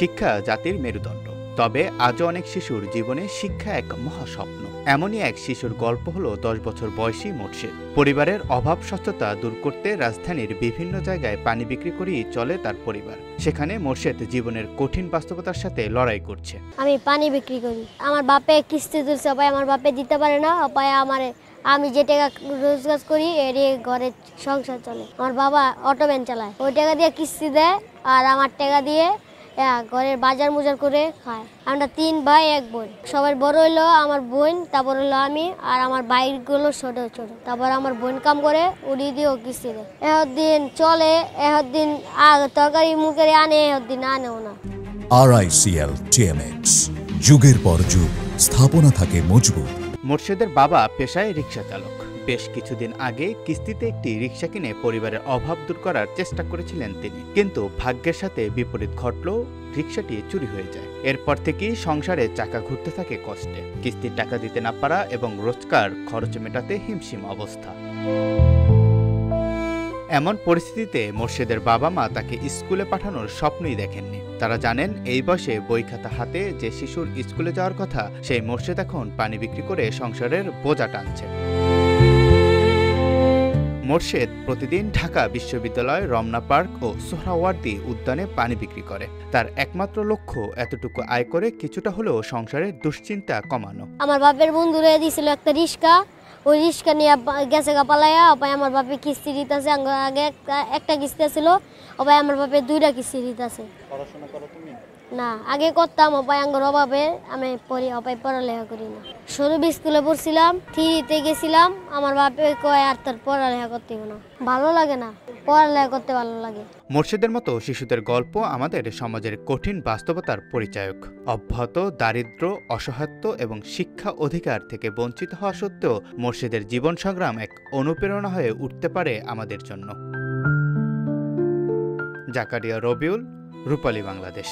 শিক্ষা জাতির মেরুদণ্ড। তবে আজও অনেক শিশুর জীবনে শিক্ষা এক মহাস্বপ্ন। এমনই এক শিশুর গল্প হলো 10 বছর বয়সী মোর্শেদ। পরিবারের অভাব সচ্ছলতা দূর করতে রাজধানীর বিভিন্ন জায়গায় পানি বিক্রি করেই চলে তার পরিবার। সেখানে মোর্শেদ জীবনের কঠিন বাস্তবতার সাথে লড়াই করছে। আমি পানি বিক্রি করি, আমার বাপে কিস্তি তুলছে, আমার বাপে দিতে পারে না, আমি যে টাকা রোজগার করি এর ঘরের সংসার চলে। আমার বাবা অটো ভ্যান চালায়, ওই টাকা দিয়ে কিস্তি দেয় আর আমার টাকা দিয়ে ঘরের বাজার মুজার করে খায়। আমরা 3 ভাই 1 বোন। সবার বড় হইলো আমার বোন, তারপর হলো আমি, আর আমার ভাইগুলো ছোট ছোট। তারপর আমার বোন কাম করে, উড়ি দিয়েও কিস্তি দেয়। দিন চলে, দিন তরকারি মুখে আনে, দিন আনেও না। RICL TMX, যুগের পর যুগ স্থাপনা থাকে মজবুত। মোর্শেদের বাবা পেশায় রিক্সা চালক। বেশ কিছুদিন আগে কিস্তিতে একটি রিক্সা কিনে পরিবারের অভাব দূর করার চেষ্টা করেছিলেন তিনি, কিন্তু ভাগ্যের সাথে বিপরীত ঘটল, রিক্সাটি চুরি হয়ে যায়। এরপর থেকেই সংসারে চাকা ঘুরতে থাকে কষ্টে। কিস্তির টাকা দিতে না পারা এবং রোজকার খরচ মেটাতে হিমশিম অবস্থা। এমন পরিস্থিতিতে মোর্শেদের বাবা মা তাকে স্কুলে পাঠানোর স্বপ্নই দেখেননি। তারা জানেন এই বয়সে বই খাতা হাতে যে শিশুর স্কুলে যাওয়ার কথা, সেই মোর্শেদ এখন পানি বিক্রি করে সংসারের বোঝা টানছে। মোর্শেদ প্রতিদিন ঢাকা বিশ্ববিদ্যালয়, রমনা পার্ক ও সোহরাওয়ার্দী উদ্যানে পানি বিক্রি করে। তার একমাত্র লক্ষ্য এতটুকু আয় করে কিছুটা হলেও সংসারের দুশ্চিন্তা কমানো। আমার বাপের বন্ধুরা দিয়েছিল একটা রিক্সা, ওই রিক্সা নিয়ে গেছে পালাইয়া। আমার বাপে কিস্তি দিতেছে, আগে একটা কিস্তি ছিল, আমার বাপে 2টা কিস্তি দিতেছে। পড়াশোনা করো তুমি? না, আগে করতাম, আঙ্গর অভাবে আমি পড়ালেখা করি না। সরু স্কুলে পড়ছিলাম, 3তে গেছিলাম। আমার বাপে কয় আর তোর পড়ালেখা করতে না, ভালো লাগে না, পড়ালেখা করতে ভালো লাগে। মোর্শেদের মতো শিশুদের গল্প আমাদের সমাজের কঠিন বাস্তবতার পরিচায়ক। অব্যাহত দারিদ্র্য, অসহায়ত্ব এবং শিক্ষা অধিকার থেকে বঞ্চিত হওয়া সত্ত্বেও মোর্শেদের জীবন সংগ্রাম এক অনুপ্রেরণা হয়ে উঠতে পারে আমাদের জন্য। জাকারিয়া রবিউল, রূপালী বাংলাদেশ।